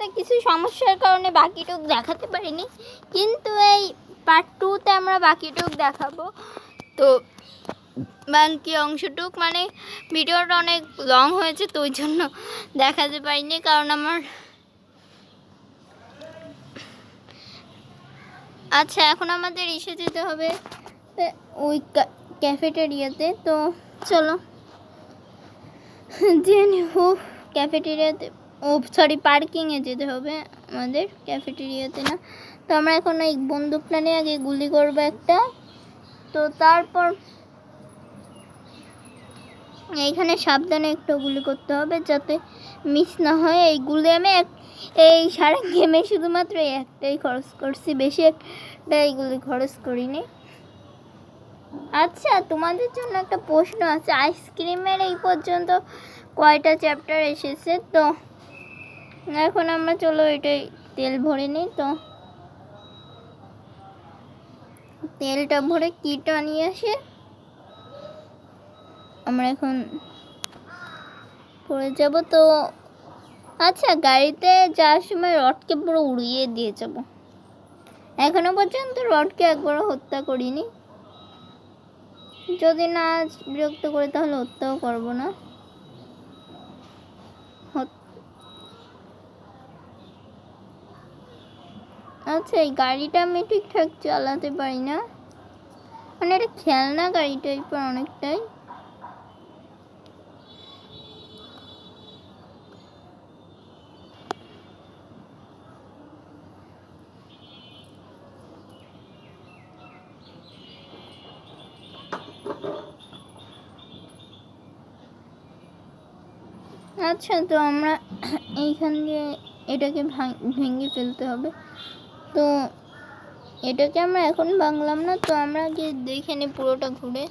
একটা কিছু সমস্যার কারণে বাকিটুক দেখাতে পারিনি, কিন্তু এই পার্ট 2-তে আমরা বাকিটুক দেখাবো। তো বাকি অংশটুক মানে ভিডিওটা অনেক লং হয়েছে, তো ওই জন্য দেখাতে পারিনি, কারণ আমার আচ্ছা এখন আমাদের এসে যেতে হবে ওই ক্যাফেটেরিয়াতে। তো চলো জেনে ক্যাফেটেরিয়াতে, সরি পার্কিংয়ে যেতে হবে আমাদের, ক্যাফেটেরিয়াতে না। তো আমরা এখন এই বন্দুকটা নিয়ে আগে গুলি করবো একটা, তো তারপর এইখানে সাবধানে একটু গুলি করতে হবে যাতে মিস না হয়। এই গুলি আমি এই সারা গেমে শুধুমাত্র একটাই খরচ করছি, বেশি একটাই গুলি খরচ করিনি। আচ্ছা তোমাদের জন্য একটা প্রশ্ন আছে, আইসক্রিমের এই পর্যন্ত কয়টা চ্যাপ্টার এসেছে? তো এখন আমরা চলো এটাই তেল ভরে নিই। তো তেলটা ভরে কিটা নিয়ে আসে আমরা এখন পড়ে যাব। তো আচ্ছা গাড়িতে যাওয়ার সময় রডকে পুরো উড়িয়ে দিয়ে যাব। এখনো পর্যন্ত রডকে একবারও হত্যা করিনি, যদি না বিরক্ত করে তাহলে হত্যাও করবো না। আচ্ছা এই গাড়িটা আমি ঠিকঠাক চালাতে পারি না, মানে এটা খেলনা গাড়ি টাইপের অনেকটাই। আচ্ছা তো আমরা এইখান দিয়ে এটাকে ভেঙে ফেলতে হবে। তো এটাকে আমরা এখন ভাঙলাম না, তো আমরা গিয়ে দেখে নিই পুরোটা ঘুরে।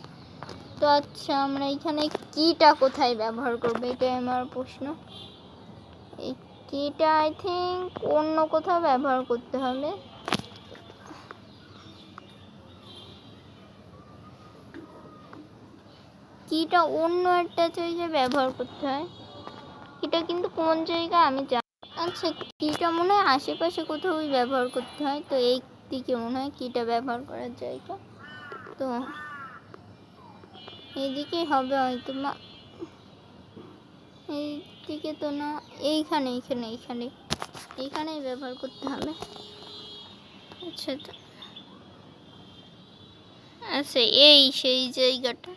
তো আচ্ছা আমরা এখানে কিটা কোথায় ব্যবহার করবো, এটাই আমার প্রশ্ন। এই কিটা আই থিঙ্ক অন্য কোথাও ব্যবহার করতে হবে। কিটা অন্য একটা জায়গায় ব্যবহার করতে হয়, কিটা কিন্তু কোন জায়গা আমি জানি। আচ্ছা কিটা মনে হয় আশেপাশে কোথাও ব্যবহার করতে হয়, তো এই দিকে মনে হয় কিটা ব্যবহার করার জায়গা। তো এইদিকেই হবে হয়তো, এই দিকে তো না, এইখানে এইখানে এইখানে এইখানেই ব্যবহার করতে হবে। আচ্ছা আচ্ছা এই সেই জায়গাটা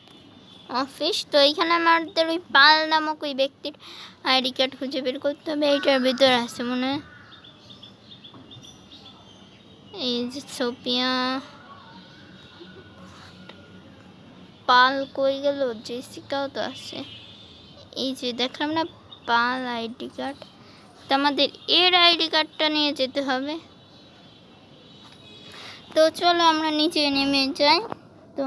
অফিস। তো এইখানে আমাদের ওই পাল নামক ওই ব্যক্তির আইডি কার্ড খুঁজে বের করতে হবে, এইটার ভিতরে আছে মনে হয়। এই যে সোপিয়া পাল কই গেল, জেসিকাও তো আছে, এই যে দেখলাম না পাল আইডি কার্ড। তো আমাদের এর আইডি কার্ডটা নিয়ে যেতে হবে। তো চলো আমরা নিচে নেমে যাই। তো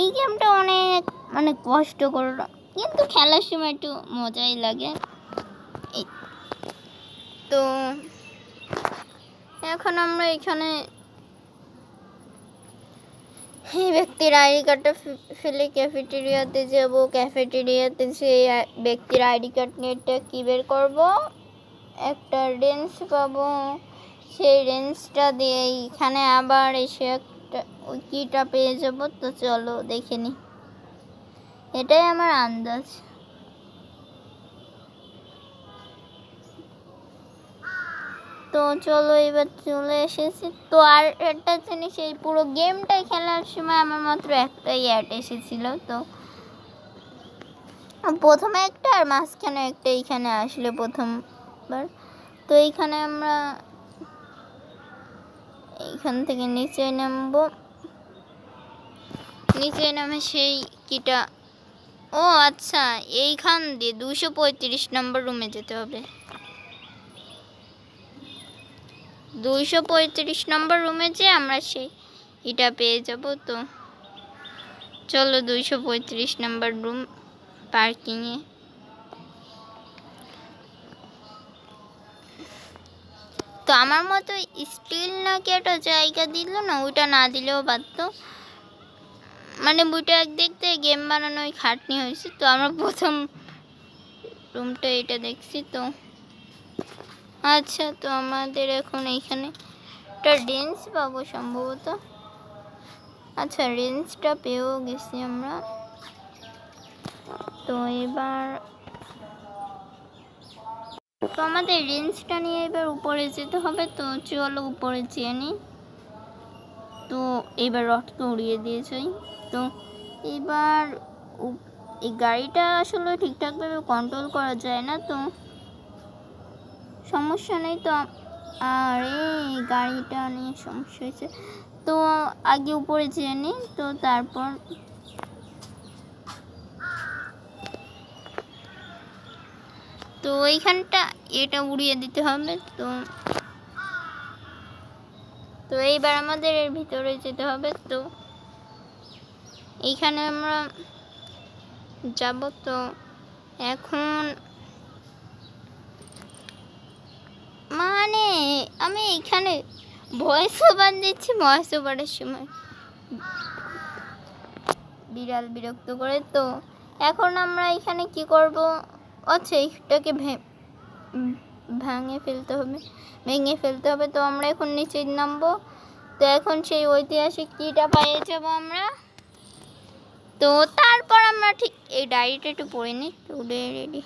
এই গেমটা অনেক মানে কষ্টকর, কিন্তু খেলার সময় একটু মজাই লাগে। তো এখন আমরা এখানে এই ব্যক্তির আইডি কার্ডটা ফেলে ক্যাফেটেরিয়াতে যাব। ক্যাফেটেরিয়াতে সেই ব্যক্তির আইডি কার্ড নিয়ে কি বের করব, একটা রেঞ্জ পাবো, সেই রেঞ্জটা দিয়ে এখানে আবার এসে একটা ওই কিটা পেয়ে যাব। তো চলো দেখে নিই, এটাই আমার আন্দাজ। তো চলো এবার চলে এসেছি। তো আর একটা জিনিস, এই পুরো গেমটাই খেলার সময় আমার মাত্র একটাই অ্যাড এসেছিল, তো প্রথমে একটা আর মাঝখানে একটা এইখানে আসলে প্রথমবার। তো এইখানে আমরা এইখান থেকে নিচে নামবো, নিচে নামে সেই কিটা, ও আচ্ছা এইখান দিয়ে 235 নম্বর রুমে যেতে হবে। 235 নম্বর রুমে যে আমরা সেই এটা পেয়ে যাব। তো চলো 235 নম্বর রুম পার্কিংয়ে। তো আমার মতো স্টিল নাকি একটা জায়গা দিল না, ওইটা না দিলেও পারত, মানে বইটা এক দেখতে গেম বানানোই খাটনি হয়েছে। তো আমরা প্রথম রুমটা এটা দেখছি। তো আচ্ছা, তো আমাদের এখন এইখানে একটা রেঞ্জ পাবো সম্ভবত। আচ্ছা, রেঞ্জটা পেয়েও গেছি আমরা। তো এবার তো আমাদের রেঞ্জটা নিয়ে এবার উপরে যেতে হবে। তো চলো উপরে যেয়ে নিই। তো এবার রথকে উড়িয়ে দিয়েছে। তো এবার এই গাড়িটা আসলে ঠিকঠাকভাবে কন্ট্রোল করা যায় না, তো সমস্যা নেই। তো আরে গাড়িটা নিয়ে সমস্যা হয়েছে। তো আগে উপরে যেয়ে নিই, তো তারপর তো এইখানটা এটা উড়িয়ে দিতে হবে। তো তো এইবার আমাদের এর ভিতরে যেতে হবে। তো এইখানে আমরা যাব। তো এখন মানে আমি এখানে ভয়েস ওভার দিচ্ছি, ভয়েস ওভারের সময় বিড়াল বিরক্ত করে। তো এখন আমরা এখানে কি করব? আচ্ছা, এইটাকে ভেঙে ফেলতে হবে। তো আমরা এখন নিচে নামবো। তো এখন সেই ঐতিহাসিক কিটা পেয়ে যাবো আমরা। তো তারপর আমরা ঠিক এই ডায়েরিটা একটু পড়ে নিই। রেডি।